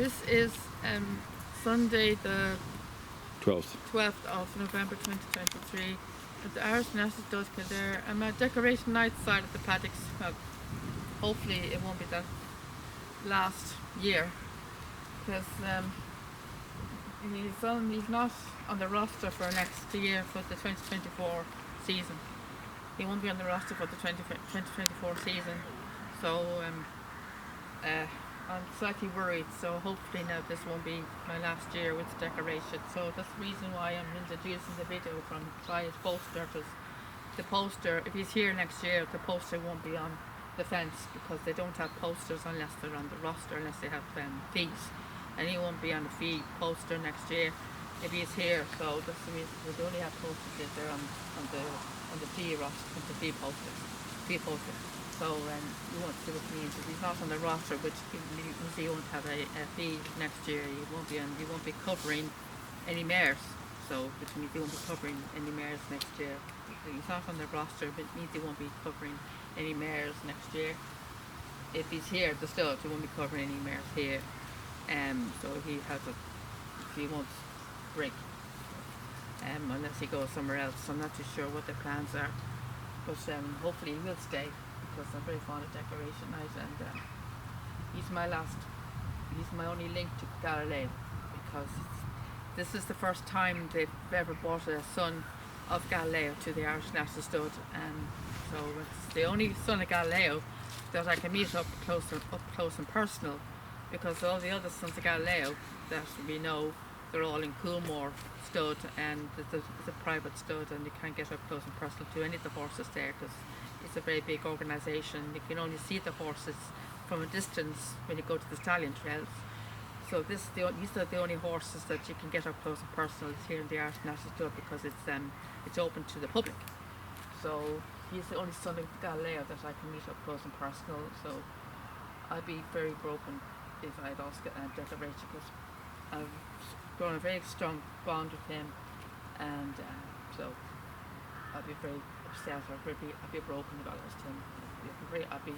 This is Sunday, the 12th. 12th of November 2023 at the Irish National Stud Kildare. I'm at decoration night side of the paddocks. Well, hopefully it won't be that last year, because he's not on the roster for next year for the 2024 season. He won't be on the roster for the 2024 season, so I'm slightly worried. So hopefully now this won't be my last year with the decoration. So that's the reason why I'm introducing the video from Clive's poster, because the poster, if he's here next year, the poster won't be on the fence, because they don't have posters unless they're on the roster, unless they have fees, and he won't be on the fee poster next year if he's here. So that's the reason we only have posters if they're on the fee roster, on the fee poster. So you won't see what it means. If he's not on the roster, which means he won't have a fee next year, he won't be covering any mares. So which means he won't be covering any mares next year. If he's not on the roster, it means he won't be covering any mares next year. If he's here at the stud, he won't be covering any mares here. So he won't break. Unless he goes somewhere else. So I'm not too sure what the plans are. But hopefully he will stay, because I'm very fond of decoration night, and he's my only link to Galileo, because this is the first time they've ever brought a son of Galileo to the Irish National Stud, and so it's the only son of Galileo that I can meet up close and personal, because all the other sons of Galileo that we know, they're all in Coolmore Stud, and it's a private stud, and you can't get up close and personal to any of the horses there, because it's a very big organisation. You can only see the horses from a distance when you go to the stallion trails. So these are the only horses that you can get up close and personal here in the Irish National Stud, because it's open to the public. So he's the only son of Galileo that I can meet up close and personal. So I'd be very broken if I lost decoration, because I've grown a very strong bond with him, and so I'd be very upset, or I'd be broken if I lost him. I'd be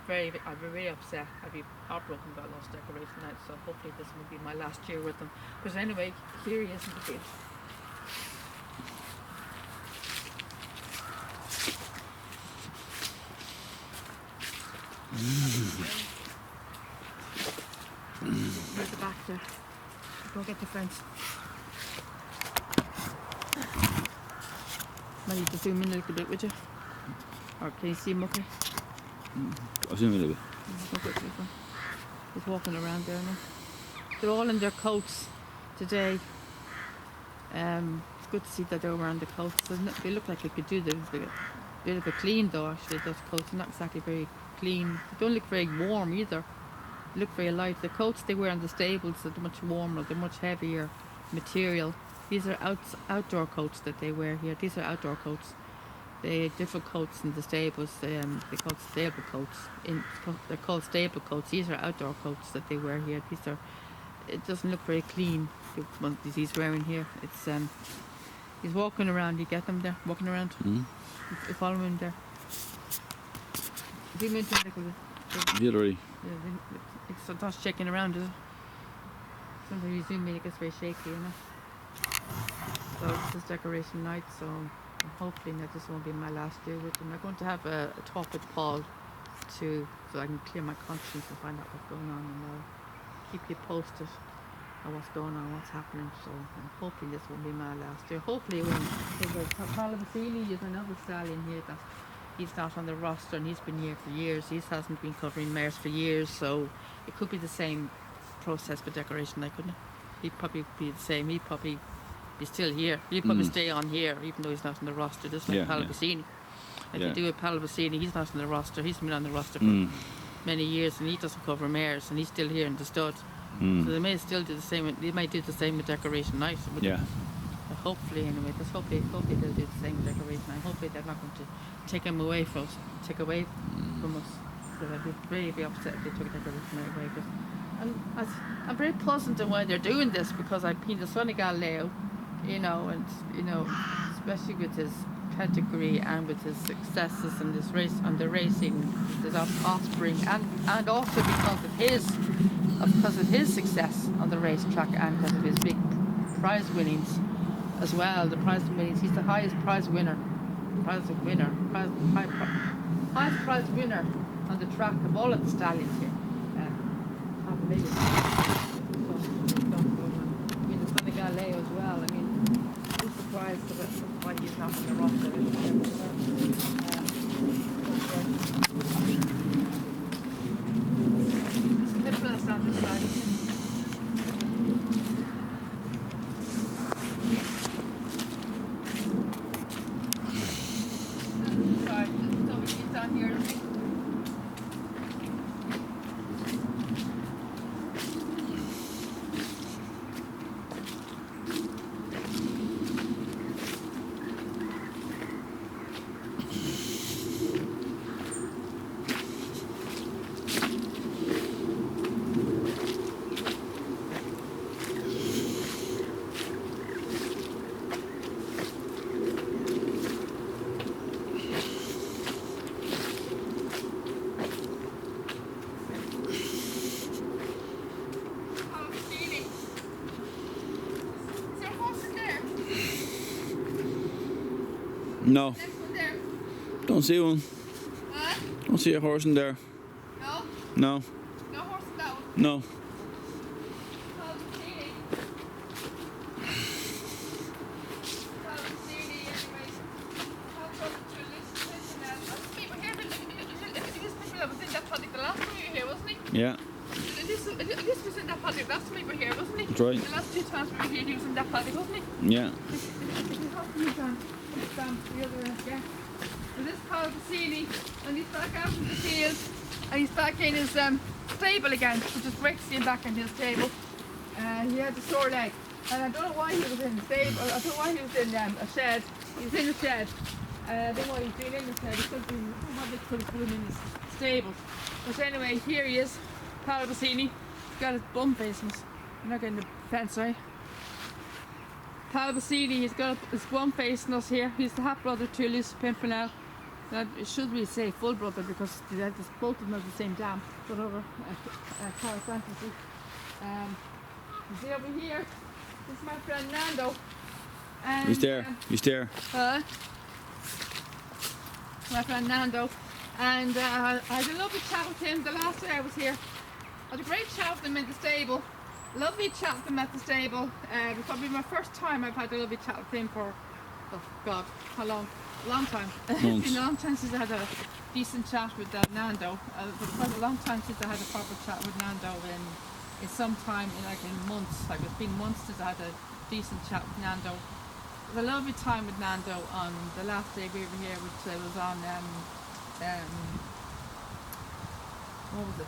very upset. I'd be heartbroken about lost decoration night. So hopefully this will be my last year with them. But anyway, here he is in the field. Here's the back there. Go get the fence. Might need to zoom in a little bit, would you? Or can you see him okay? I'll zoom in a little bit. He's walking around there now. They're all in their coats today. It's good to see that they're wearing the coats. They look like they could do a bit of a clean though, actually. Those coats are not exactly very clean. They don't look very warm either. They look very light. The coats they wear in the stables are much warmer. They're much heavier material. These are outdoor coats that they wear here. These are outdoor coats. They have different coats in the stables. They call stable coats. They're called stable coats. These are outdoor coats that they wear here. It doesn't look very clean, the ones he's wearing here. It's he's walking around. You get them there, walking around. Mm-hmm. You follow him there. Zoom into Yeah, already. So that's shaking around, is it? Sometimes you zoom in, it gets very shaky, you know. So this is decoration night, so hopefully that this won't be my last year with them. I'm going to have a talk with Paul so I can clear my conscience and find out what's going on, and I'll keep you posted on what's going on, what's happening. So I'm hoping this won't be my last year. Hopefully it won't. Because Palavicini is another stallion here that he's not on the roster, and he's been here for years. He hasn't been covering mares for years, so it could be the same process for decoration night, couldn't it? He'd probably be the same. He'd probably be still here. He'd probably stay on here, even though he's not on the roster, just like Palavicini. If you do with Palavicini, he's not on the roster. He's been on the roster for many years, and he doesn't cover mares, and he's still here in the stud. So they may still do the same. They might do the same with decoration night. Hopefully, anyway. Just hopefully they'll do the same with decoration night. Hopefully they're not going to take him away from us. Because I'd be very upset if they took decoration night away. I'm very pleasant in why they're doing this, because I've been the son of Galileo, and especially with his pedigree and with his successes in the racing, his offspring, and also because of his because of his success on the racetrack and because of his big prize winnings as well. The prize winnings, he's the highest prize winner highest prize winner on the track of all of the stallions here. Half a million. I mean, the Son of Galileo as well. I mean, who's surprised about why he's not on the roster? Nicholas on this side. No, Next one there. don't see one. Huh? Don't see a horse in there. No? No, No horse in that one. no. Palmacini. Palmacini, anyway. I'll go to listen now. We were here, this people that was in that paddock the last time we were here, wasn't he? Yeah, This was in that paddock last time we were here, wasn't he? That's right. The last two times we were here, he was in that paddock, wasn't he? yeah. The other end, yeah. So this is Palmacini, and he's back out in the field, and he's back in his stable again, which is great to see him back in his stable. He had a sore leg, and I don't know why he was in the stable. I don't know why he was in a shed. He was in a shed. I don't know why he's been in the shed. He could have been, I don't know why they could have put him in his stable. But anyway, here he is, Palmacini. He's got his bum facing us. I'm not getting the fence, right? Palmacini, he's got his one facing us here. He's the half brother to Lucy Pimpernel. Now, it should we say full brother because both of them have the same dam. But over Cara Fantasy. You see over here, this is my friend Nando. And, He's there. He's there. My friend Nando. And I had a lovely chat with him the last day I was here. I had a great chat with him in the stable. Lovely chat with him at the stable. It's probably my first time I've had a lovely chat with him for, oh God, how long? A long time. It's been a long time since I had a decent chat with Nando. It's quite a long time since I had a proper chat with Nando in some time, in months. Like it's been months since I had a decent chat with Nando. It was a lovely time with Nando on the last day we were here, which was on what was it?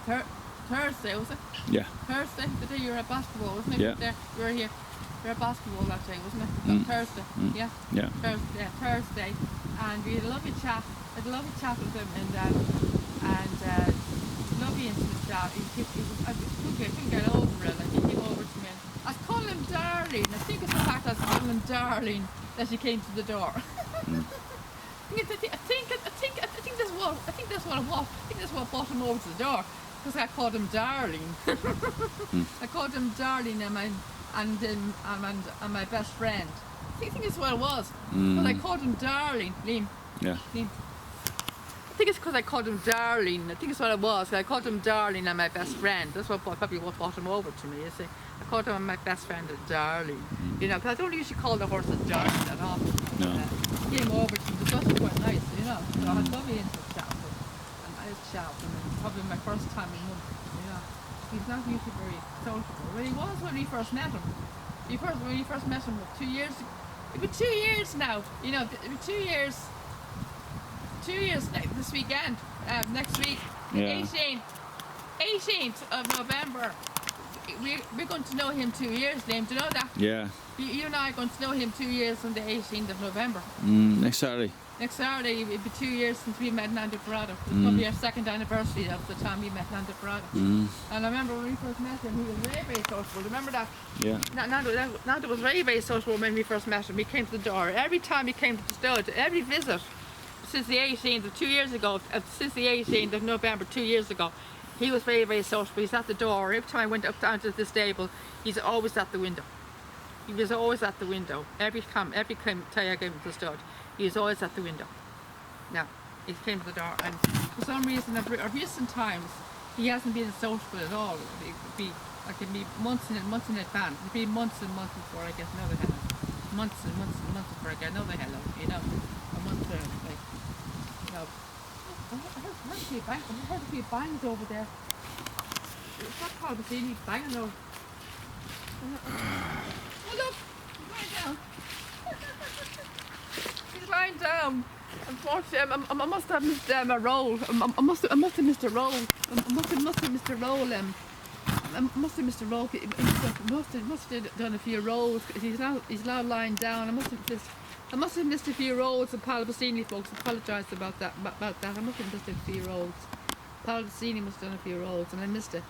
Thursday, was it? Yeah. Thursday, the day you were at basketball, wasn't it? Yeah. You were here. You were at basketball that day, wasn't it? Thursday. Yeah. Yeah. Thursday. And we had a lovely chat. I had a lovely chat with him and lovely intimate chat. I couldn't get over it. Like he came over to me and I was calling him Darling. I think it's the fact I was calling him Darling that he came to the door. I think that's what it was. I think that's what brought him over to the door. Because I called him Darling. I called him Darling and my best friend. I think that's what it was. But I called him Darling, Liam. Yeah. Liam. I think it's because I called him Darling. I think it's what it was. I called him Darling and my best friend. That's probably what brought him over to me. You see, I called him my best friend a Darling. You know, because I don't usually call the horses Darling at all. No. He came over to me. It was quite nice, you know. So I had lovely intimate chat with him. And I just chat with him. And probably my first time in months, you know. He's not usually very sociable. Well, he was when we first met him. When we first met him 2 years ago. It'll be 2 years now. You know, it'll be 2 years. 2 years this weekend. Next week, Yeah. 18th of November. We're going to know him 2 years, Liam. Do you know that? Yeah. You and I are going to know him 2 years on the 18th of November. Next Saturday. Next Saturday, it'll be 2 years since we met Nando Ferrado. It's probably our second anniversary of the time we met Nando Ferrado. And I remember when we first met him, he was very, very sociable. Remember that? Yeah. Nando was very, very sociable when we first met him. He came to the door. Every time he came to the store, every visit since the 18th of 2 years ago, since the 18th of November 2 years ago, He was very, very sociable. He's at the door. Every time I went up down to the stable, he's always at the window. He was always at the window. Every time I gave him the stud, he was always at the window. Now, he came to the door, and for some reason, of recent times, he hasn't been sociable at all. It can be months in advance. It'd be months and months before I get another hello. Months and months and months before I get another hello. You know, a month like, you know. I heard a few bangs over there. It's not called the scene, banging over. Oh look, he's lying down. Unfortunately, I must have missed a roll. I must have missed a roll. I must have missed a roll. I must have missed a roll. Must have done a few rolls. He's now lying down. I must have missed a few rolls. And Palabasini folks apologise about that. I must have missed a few rolls. Palabasini must have done a few rolls, and I missed it.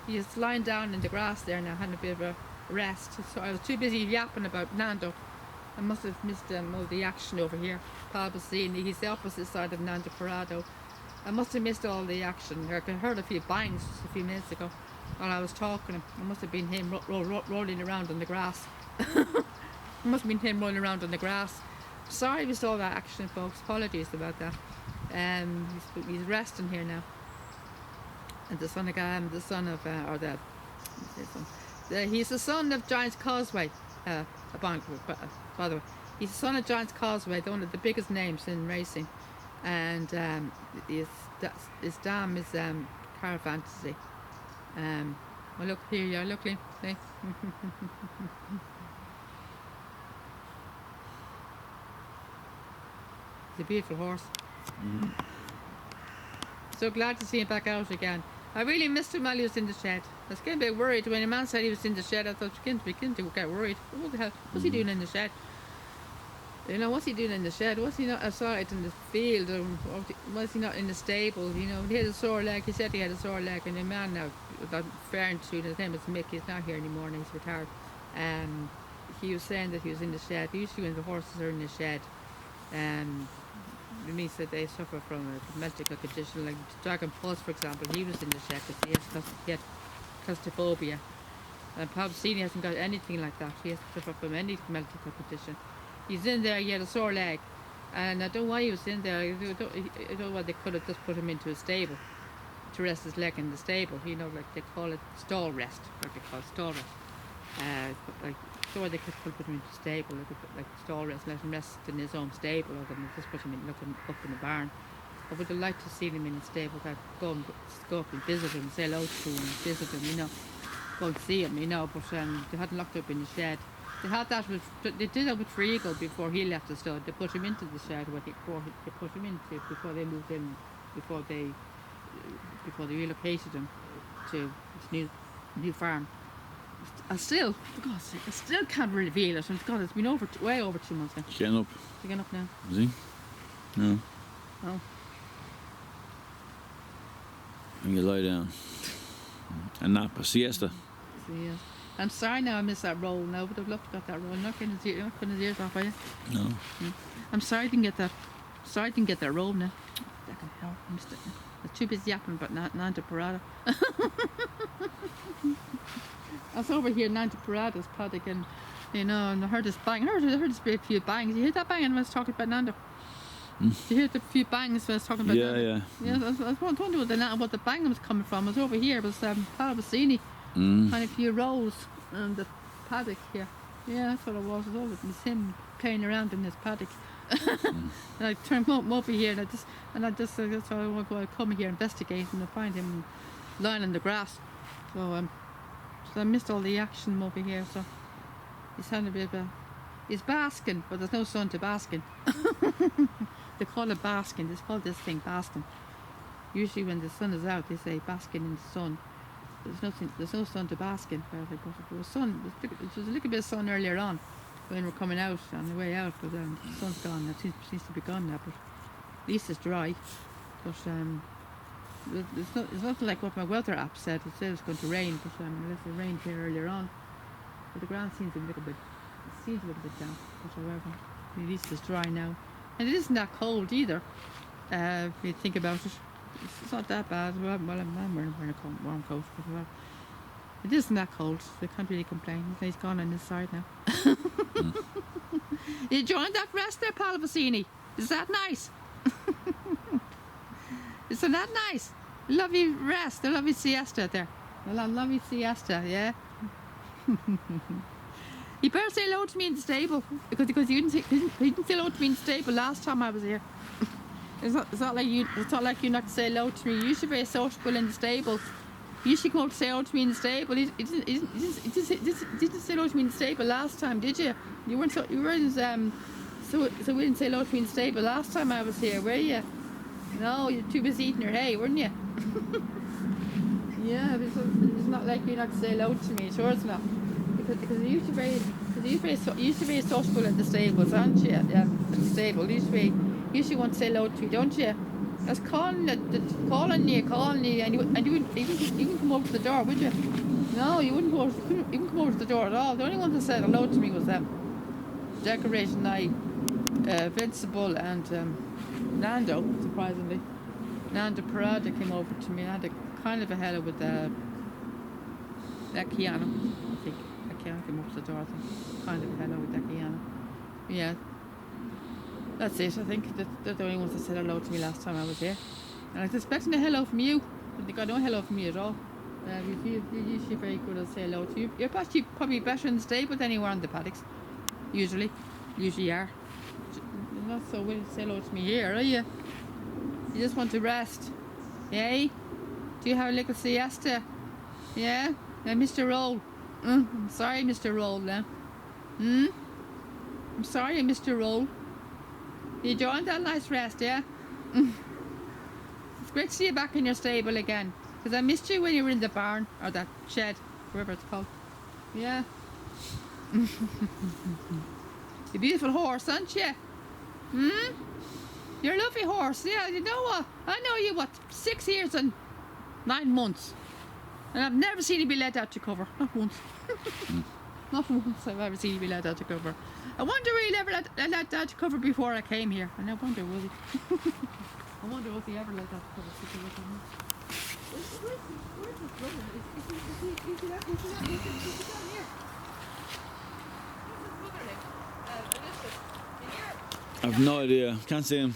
He's lying down in the grass there now, having a bit of a rest. So I was too busy yapping about Nando. I must have missed all the action over here. Palabasini, he's the opposite side of Nando Parado. I must have missed all the action. I heard a few bangs just a few minutes ago while I was talking. It must have been him rolling around on the grass. It must have been him rolling around on the grass. Sorry we saw that action, folks. Apologies about that. He's resting here now. And he's the son of Giants Causeway. By the way, he's the son of Giants Causeway, one of the biggest names in racing. And his dam is Car Fantasy. Well, look here, you are. Look, Liam. See? He's a beautiful horse. Mm. So glad to see him back out again. I really missed him while he was in the shed. I was getting a bit worried when a man said he was in the shed. I thought, begin to get worried. What the hell? What's he doing in the shed? You know, what's he doing in the shed? Was he not outside in the field? Or was he not in the stable? You know, he had a sore leg. He said he had a sore leg. And the man now, that referring to, his name is Mick, he's not here anymore and he's retired. He was saying that he was in the shed. Usually when the horses are in the shed, it means that they suffer from a medical condition, like Dragon Pulse, for example. He was in the shed because he had claustrophobia. And Palabasini hasn't got anything like that. He has to suffer from any medical condition. He's in there, he had a sore leg. And I don't know why he was in there. I don't know why they could have just put him into a stable to rest his leg in the stable. You know, like they call it stall rest, like they call it stall rest. So they could put him into a stable, like stall rest, let him rest in his own stable, or then just put him up in the barn. I would have liked to see him in a stable. I'd go up and visit him, say hello to him, visit him, you know, go and see him, you know. But they hadn't locked up in the shed. They did that with Free Eagle before he left the stud. They put him into the shed before they moved in, before they relocated him to his new farm. I still can't reveal it. God, it's been way over 2 months now. He's getting up. He's getting up now. Is he? No. Oh. And you lie down. A nap, a siesta. So, yeah. I'm sorry now I missed that roll now, but I'd love to get that roll. I'm not getting his ears off, are you? No. Mm. I'm sorry I didn't get that. Sorry I didn't get that roll now. Fucking hell, I missed it. I was too busy yapping about Nando Parado. I was over here, Nando Parado's paddock, and you know, and I heard this bang. I heard this a few bangs. You heard that bang when I was talking about Nando? Did you hear the few bangs when I was talking about Nando? Yeah. I was wondering what the bang was coming from. I was over here. It was Palabasini. And a few rolls on the paddock here. Yeah, that's what it was. It was him playing around in his paddock. And I turned him over here, and I just that's why I want to come here, investigate, and I find him lying in the grass. So I missed all the action over here. So he's having a bit of he's basking, but there's no sun to bask in. They call it basking. They call this thing basking. Usually when the sun is out, they say basking in the sun. There's no sun to bask in. But there was sun. There was a little bit of sun earlier on when we're coming out, on the way out, but the sun's gone. It seems to be gone now, but at least it's dry. But it's nothing like what my weather app said. It said it's going to rain, but unless it rained here earlier on. But the ground seems a little bit damp. But however, at least it's dry now, and it isn't that cold either. If you think about it, It's not that bad. Well, I'm wearing a warm coat, but well, it isn't that cold. So I can't really complain. He's gone on this side now. You enjoying that rest there, Palvasini? Is that nice? Isn't that nice? Lovely rest, a lovely siesta there. A lovely siesta, yeah. You better say hello to me in the stable because you didn't say hello to me in the stable last time I was here. It's not like you're not to say hello to me. You should be sociable in the stable. You should come up to say hello to me in the stable. You didn't say hello to me in the stable last time, did you? You weren't so we didn't say hello to me in the stable last time I was here, were you? No, you're too busy eating your hay, weren't you? Yeah, it's not like you're not to say hello to me. Sure, it's not. Because you used to be sociable at the stables, aren't you? Yeah, at the stable. You used to want to say hello to me, don't you? I was calling you, and you wouldn't even come over to the door, would you? No, you wouldn't even come over to the door at all. The only one that said hello to me was Decoration Night, Vincible, and Nando, surprisingly. Nando Parada came over to me and had a kind of a hello with Keanu, I think. Keanu came up to the door, I think. Kind of a hello with Keanu. Yeah. That's it, I think. They're the only ones that said hello to me last time I was here. And I was expecting a hello from you, but they got no hello from me at all. You're usually very good at saying hello to you. You're probably better in the stable than you are in the paddocks. Usually are. You're not so willing to say hello to me here, are you? You just want to rest. Yay? Do you have a little siesta? Yeah? Now, Mr. Roll. I'm sorry, Mr. Roll, now. I'm sorry, Mr. Roll. You enjoying that nice rest, yeah? It's great to see you back in your stable again. Because I missed you when you were in the barn, or that shed, whatever it's called. Yeah. You're a beautiful horse, aren't you? You're a lovely horse, yeah. You know what? I know you, 6 years and 9 months. And I've never seen you be let out to cover. Not once. Not once I've ever seen you be let out to cover. I wonder will he ever let out to cover before I came here. And I wonder will he. I wonder if he ever let out to cover since he was in here. Where's his brother? Is he down here? Where's his brother live? Elizabeth. In here? I've no idea. Can't see him.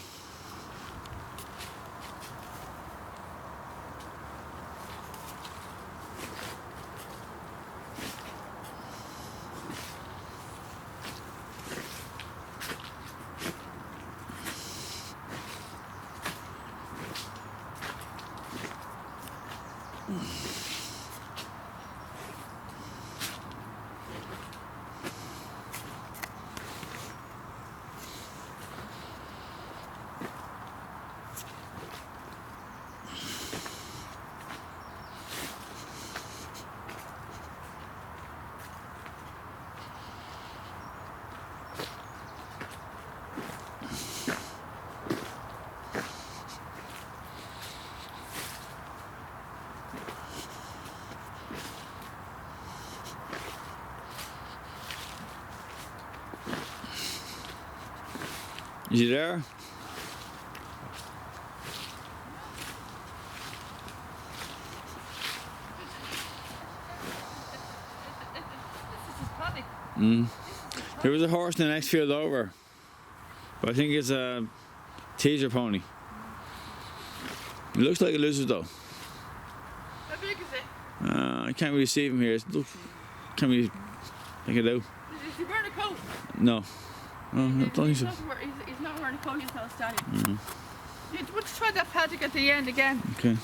Is he there? This is his paddock. There was a horse in the next field over, but I think it's a teaser pony. It looks like a lizard though. How big is it? I can't really see him here. Can't really make it out. Is he wearing a coat? No. I don't think so. He's not wearing a coat, he's not standing. Let's try that paddock at the end again. Okay.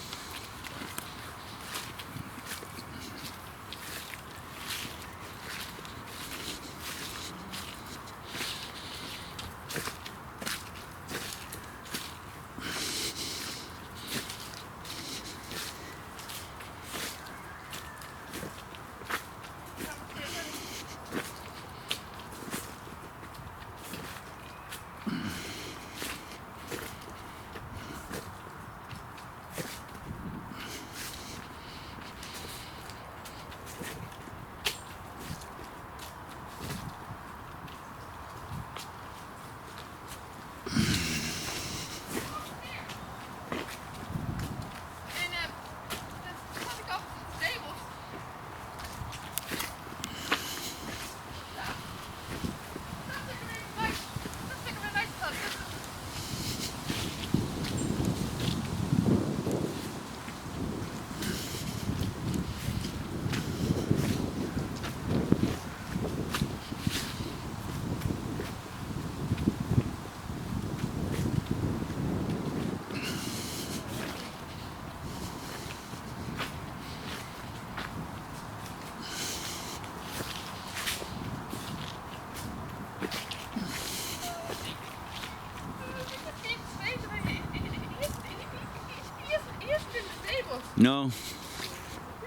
No. You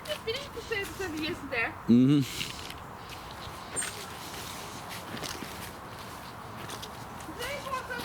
just beneath the same center isn't there? Mm-hmm. Today's welcome.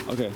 Okay.